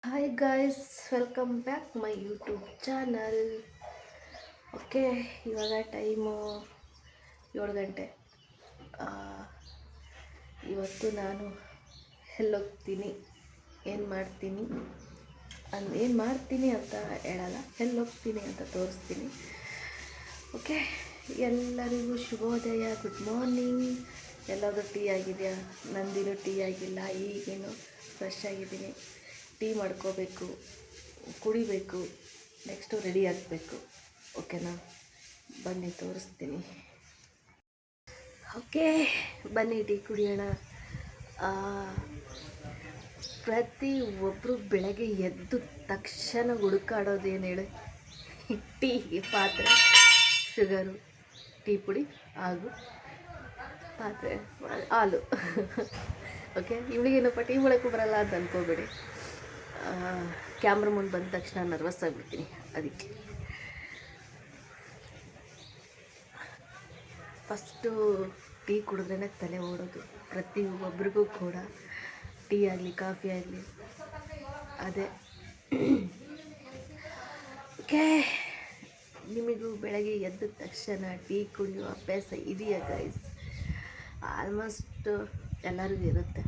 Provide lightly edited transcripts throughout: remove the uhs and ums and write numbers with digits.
Hi guys, welcome back my YouTube channel. Okay, ಇವಾಗ time 7 ಗಂಟೆ. ಆ, ಇವತ್ತು ನಾನು ಎಲ್ಲೋಗ್ತೀನಿ, ಏನು ಮಾಡ್ತೀನಿ ಅಂತ ಹೇಳಲ್ಲ, ಎಲ್ಲೋಗ್ತೀನಿ ಅಂತ ತೋರಿಸ್ತೀನಿ. ಓಕೆ, ಎಲ್ಲರಿಗೂ ಶುಭೋದಯ, ಗುಡ್ ಮಾರ್ನಿಂಗ್. ಎಲ್ಲಾದರೂ ಟೀ ಆಗಿದೆಯಾ? ನಂದಿನೂ ಟೀ ಆಗಿಲ್ಲ, ಈಗೇನು ಫ್ರೆಶ್ ಆಗಿದ್ದೀನಿ. ಟೀ ಮಾಡ್ಕೋಬೇಕು, ಕುಡಿಬೇಕು, ನೆಕ್ಸ್ಟು ರೆಡಿ ಆಗಬೇಕು. ಓಕೆನಾ? ಬನ್ನಿ ತೋರಿಸ್ತೀನಿ. ಓಕೆ, ಬನ್ನಿ ಟೀ ಕುಡಿಯೋಣ. ಪ್ರತಿ ಒಬ್ಬರು ಬೆಳಗ್ಗೆ ಎದ್ದು ತಕ್ಷಣ ಹುಡುಕಾಡೋದು ಏನು ಹೇಳಿ, ಟೀ ಪಾತ್ರೆ, ಶುಗರು, ಟೀ ಪುಡಿ ಹಾಗೂ ಪಾತ್ರೆ, ಹಾಲು. ಓಕೆ, ಇವಳಿಗೇನಪ್ಪ ಟೀ ಮಾಡೋಕ್ಕೂ ಬರಲ್ಲ ಅಂತ ಅಂದ್ಕೋಬೇಡಿ. ಕ್ಯಾಮ್ರಾ ಮುಂದೆ ಬಂದ ತಕ್ಷಣ ನರ್ವಸ್ ಆಗಿಬಿಡ್ತೀನಿ, ಅದಕ್ಕೆ. ಫಸ್ಟು ಟೀ ಕುಡಿದ್ರೇ ತಲೆ ಓಡೋದು ಪ್ರತಿ ಒಬ್ರಿಗೂ ಕೂಡ. ಟೀ ಆಗಲಿ ಕಾಫಿ ಆಗಲಿ ಅದೇ. ಓಕೆ, ನಿಮಗೂ ಬೆಳಗ್ಗೆ ಎದ್ದ ತಕ್ಷಣ ಟೀ ಕುಡಿಯುವ ಅಭ್ಯಾಸ ಇದೆಯಾ ಗೈಸ್? ಆಲ್ಮೋಸ್ಟ್ ಎಲ್ಲರಿಗೂ ಇರುತ್ತೆ,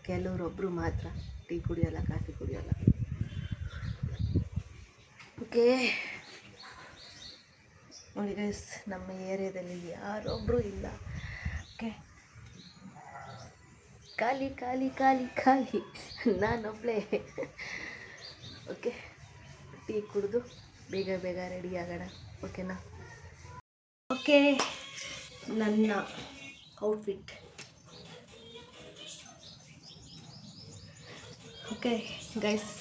ಕೆಲವರೊಬ್ಬರು ಮಾತ್ರ ಟೀ ಕುಡಿಯೋಲ್ಲ, ಕಾಫಿ ಕುಡಿಯೋಲ್ಲ. ಓಕೆ ನೋಡಿ ಗೈಸ್, ನಮ್ಮ ಏರಿಯಾದಲ್ಲಿ ಯಾರೊಬ್ಬರು ಇಲ್ಲ. ಓಕೆ, ಖಾಲಿ ಖಾಲಿ ಖಾಲಿ ಖಾಲಿ, ನಾನೊಬ್ಬಳೇ. ಓಕೆ, ಟೀ ಕುಡಿದು ಬೇಗ ಬೇಗ ರೆಡಿ ಆಗೋಣ. ಓಕೆನಾ? ಓಕೆ, ನನ್ನ ಔಟ್ಫಿಟ್. ಓಕೆ ಗೈಸ್,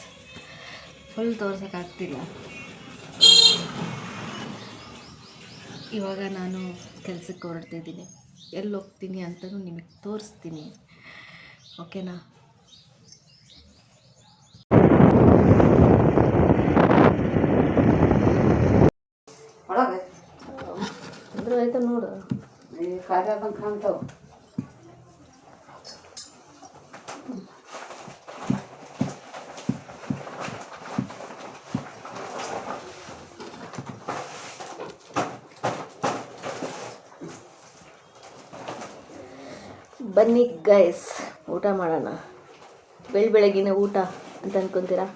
ಫುಲ್ ತೋರ್ಸೋಕ್ಕಾಗ್ತಿಲ್ಲ. ಇವಾಗ ನಾನು ಕೆಲಸಕ್ಕೆ ಹೊರಡ್ತಿದ್ದೀನಿ, ಎಲ್ಲಿ ಹೋಗ್ತೀನಿ ಅಂತಲೂ ನಿಮಗೆ ತೋರಿಸ್ತೀನಿ. ಓಕೆನಾ? ಅಂದ್ರೆ ಆಯ್ತಾ ನೋಡು, ಕಾಣ್ತಾವ. ಬನ್ನಿ ಗೈಸ್, ಊಟ ಮಾಡೋಣ. ಬೆಳಗಿನ ಊಟ ಅಂತ ಅನ್ಕೊತೀರಾ?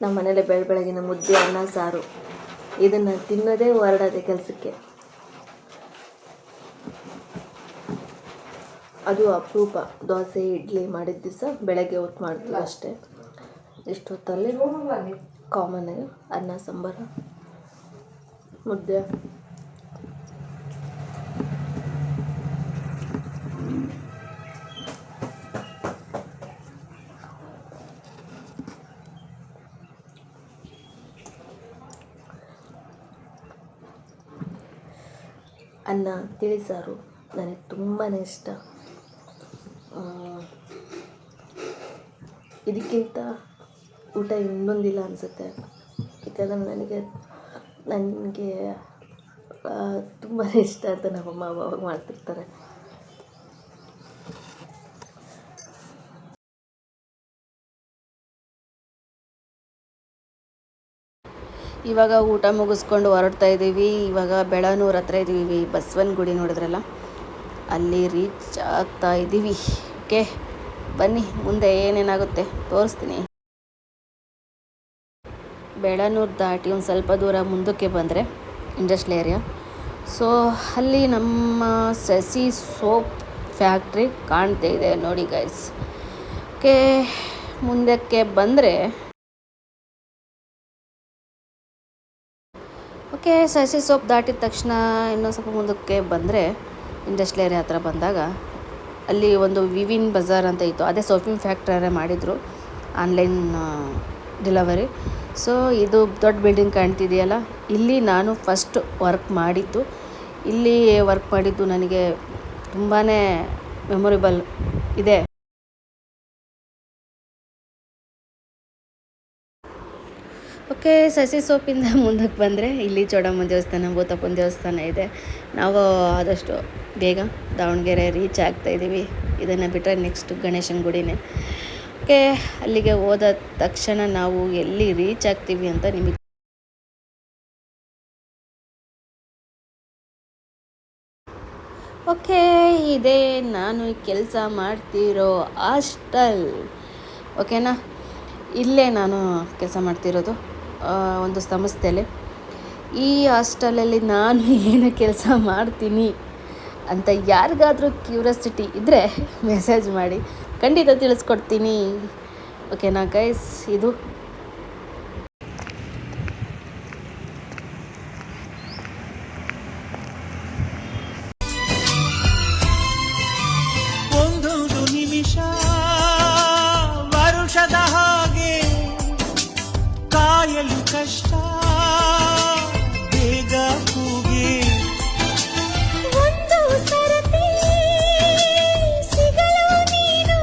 ನಮ್ಮ ಮನೇಲಿ ಬೆಳಗಿನ ಮುದ್ದೆ, ಅನ್ನ, ಸಾರು ಇದನ್ನು ತಿನ್ನೋದೇ ಹೊರಡೋದೆ ಕೆಲಸಕ್ಕೆ. ಅದು ಅಪರೂಪ. ದೋಸೆ ಇಡ್ಲಿ ಮಾಡಿದ ದಿವಸ ಬೆಳಗ್ಗೆ ಹೊತ್ತು ಮಾಡ್ತೀವಿ ಅಷ್ಟೇ. ಇಷ್ಟೊತ್ತಲ್ಲಿ ಕಾಮನ್ನಾಗಿ ಅನ್ನ ಸಾಂಬಾರು ಮುದ್ದೆ. ಅನ್ನ ತಿಳಿಸಾರು ನನಗೆ ತುಂಬಾ ಇಷ್ಟ. ಇದಕ್ಕಿಂತ ಊಟ ಇನ್ನೊಂದಿಲ್ಲ ಅನಿಸುತ್ತೆ. ಯಾಕಂದರೆ ನನಗೆ ತುಂಬಾ ಇಷ್ಟ ಅಂತ ನಮ್ಮಮ್ಮ ಅವಾಗ ಮಾಡ್ತಿರ್ತಾರೆ. ಇವಾಗ ಊಟ ಮುಗಿಸ್ಕೊಂಡು ಹೊರಡ್ತಾ ಇದ್ದೀವಿ. ಇವಾಗ ಬೆಳನೂರು ಹತ್ರ ಇದ್ದೀವಿ. ಬಸವನ ಗುಡಿ ನೋಡಿದ್ರಲ್ಲ, ಅಲ್ಲಿ ರೀಚ್ ಆಗ್ತಾ ಇದ್ದೀವಿ. ಓಕೆ, ಬನ್ನಿ ಮುಂದೆ ಏನೇನಾಗುತ್ತೆ ತೋರಿಸ್ತೀನಿ. ಬೆಳನೂರು ದಾಟಿ ಒಂದು ಸ್ವಲ್ಪ ದೂರ ಮುಂದಕ್ಕೆ ಬಂದರೆ ಇಂಡಸ್ಟ್ರಿಯಲ್ ಏರಿಯಾ. ಸೊ ಅಲ್ಲಿ ನಮ್ಮ ಸಸಿ ಸೋಪ್ ಫ್ಯಾಕ್ಟ್ರಿ ಕಾಣ್ತಾ ಇದೆ ನೋಡಿ ಗೈಸ್. ಓಕೆ, ಮುಂದಕ್ಕೆ ಬಂದರೆ ಓಕೆ, ಸಸಿ ಸೋಪ್ ದಾಟಿದ ತಕ್ಷಣ ಇನ್ನೊಂದು ಸ್ವಲ್ಪ ಮುಂದಕ್ಕೆ ಬಂದರೆ ಇಂಡಸ್ಟ್ರಿಯಲ್ ಏರಿಯಾ ಹತ್ರ ಬಂದಾಗ ಅಲ್ಲಿ ಒಂದು ವಿವಿನ್ ಬಜಾರ್ ಅಂತ ಇತ್ತು. ಅದೇ ಸೋಪಿಂಗ್ ಫ್ಯಾಕ್ಟ್ರಿಯೇ ಮಾಡಿದರು, ಆನ್ಲೈನ್ ಡೆಲಿವರಿ. ಸೊ ಇದು ದೊಡ್ಡ ಬಿಲ್ಡಿಂಗ್ ಕಾಣ್ತಿದೆಯಲ್ಲ, ಇಲ್ಲಿ ನಾನು ಫಸ್ಟ್ ವರ್ಕ್ ಮಾಡಿದ್ದು. ಇಲ್ಲಿ ವರ್ಕ್ ಮಾಡಿದ್ದು ನನಗೆ ತುಂಬಾ ಮೆಮೊರೇಬಲ್ ಇದೆ. ಓಕೆ, ಸಸಿ ಸೋಪಿಂದ ಮುಂದಕ್ಕೆ ಬಂದರೆ ಇಲ್ಲಿ ಚೌಡಮ್ಮನ ದೇವಸ್ಥಾನ, ಭೂತಪ್ಪನ ದೇವಸ್ಥಾನ ಇದೆ. ನಾವು ಆದಷ್ಟು ಬೇಗ ದಾವಣಗೆರೆ ರೀಚ್ ಆಗ್ತಾಯಿದ್ದೀವಿ. ಇದನ್ನು ಬಿಟ್ಟರೆ ನೆಕ್ಸ್ಟ್ ಗಣೇಶನ ಗುಡಿನೇ. ಓಕೆ, ಅಲ್ಲಿಗೆ ಹೋದ ತಕ್ಷಣ ನಾವು ಎಲ್ಲಿ ರೀಚ್ ಆಗ್ತೀವಿ ಅಂತ ನಿಮಗೆ ಓಕೆ, ಇದೇ ನಾನು ಕೆಲಸ ಮಾಡ್ತಿರೋ ಹಾಸ್ಟೆಲ್. ಓಕೆನಾ, ಇಲ್ಲೇ ನಾನು ಕೆಲಸ ಮಾಡ್ತಿರೋದು ಒಂದು ಸಂಸ್ಥೆಯಲ್ಲಿ. ಈ ಹಾಸ್ಟೆಲಲ್ಲಿ ನಾನು ಏನು ಕೆಲಸ ಮಾಡ್ತೀನಿ ಅಂತ ಯಾರಿಗಾದರೂ ಕ್ಯೂರಿಯಾಸಿಟಿ ಇದ್ದರೆ ಮೆಸೇಜ್ ಮಾಡಿ, ಖಂಡಿತ ತಿಳಿಸ್ಕೊಡ್ತೀನಿ. ಓಕೆನಾ ಗೈಸ್, ಇದು ಒಂದೊಂದು ನಿಮಿಷ ವರುಷದ ಹಾಗೆ ಕಾಯಲು ಕಷ್ಟ, ಬೇಗ ಕೂಗೆ ಒಂದು ಸರತಿ ಸಿಗಲು ನೀನು,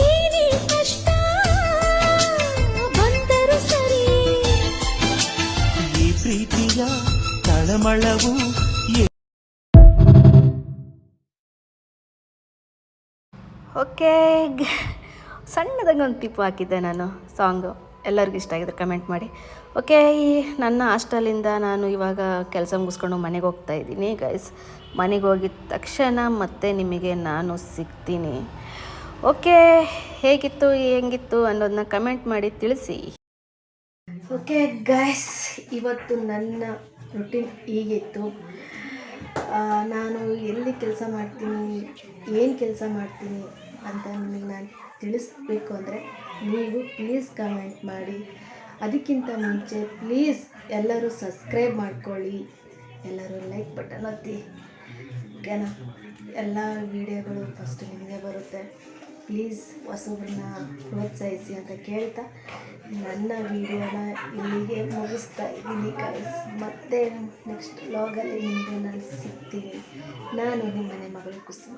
ಏನೇ ಕಷ್ಟ ಬಂದರು ಸರಿ. ಈ ಪ್ರೀತಿಯ ತಳಮಳವು ಓಕೆ, ಸಣ್ಣದಾಗಿ ಒಂದು ಟಿಪ್ ಹಾಕಿದ್ದೆ ನಾನು. ಸಾಂಗು ಎಲ್ಲರಿಗೂ ಇಷ್ಟ ಆಗಿದ್ರೆ ಕಮೆಂಟ್ ಮಾಡಿ. ಓಕೆ, ಈ ನನ್ನ ಹಾಸ್ಟೆಲಿಂದ ನಾನು ಇವಾಗ ಕೆಲಸ ಮುಗಿಸ್ಕೊಂಡು ಮನೆಗೆ ಹೋಗ್ತಾ ಇದ್ದೀನಿ ಗೈಸ್. ಮನೆಗೆ ಹೋಗಿದ ತಕ್ಷಣ ಮತ್ತೆ ನಿಮಗೆ ನಾನು ಸಿಗ್ತೀನಿ. ಓಕೆ, ಹೇಗಿತ್ತು ಹೆಂಗಿತ್ತು ಅನ್ನೋದನ್ನ ಕಮೆಂಟ್ ಮಾಡಿ ತಿಳಿಸಿ. ಓಕೆ ಗೈಸ್, ಇವತ್ತು ನನ್ನ ರುಟೀನ್ ಹೀಗಿತ್ತು. ನಾನು ಎಲ್ಲಿ ಕೆಲಸ ಮಾಡ್ತೀನಿ, ಏನು ಕೆಲಸ ಮಾಡ್ತೀನಿ ಅಂತ ನಿಮಗೆ ನಾನು ತಿಳಿಸ್ಬೇಕು ಅಂದರೆ ನೀವು ಪ್ಲೀಸ್ ಕಮೆಂಟ್ ಮಾಡಿ. ಅದಕ್ಕಿಂತ ಮುಂಚೆ ಪ್ಲೀಸ್ ಎಲ್ಲರೂ ಸಬ್ಸ್ಕ್ರೈಬ್ ಮಾಡ್ಕೊಳ್ಳಿ, ಎಲ್ಲರೂ ಲೈಕ್ ಬಟನ್ ಒತ್ತಿ. ಓಕೆನಾ, ಎಲ್ಲ ವೀಡಿಯೋಗಳು ಫಸ್ಟ್ ನಿಮಗೆ ಬರುತ್ತೆ. ಪ್ಲೀಸ್ ಹೊಸಬ್ರನ್ನ ಪ್ರೋತ್ಸಾಹಿಸಿ ಅಂತ ಕೇಳ್ತಾ ನನ್ನ ವೀಡಿಯೋನ ಇಲ್ಲಿಗೆ ಮುಗಿಸ್ತಾ ಇದ್ದೀನಿ ಗೈಸ್. ಮತ್ತೆ ನೆಕ್ಸ್ಟ್ ವ್ಲಾಗಲ್ಲಿ ನಿಮಗೆ ನಾನು ಸಿಗ್ತೀನಿ. ನಾನು ನಿಮ್ಮನೆ ಮಗಳು ಕುಸುಮ.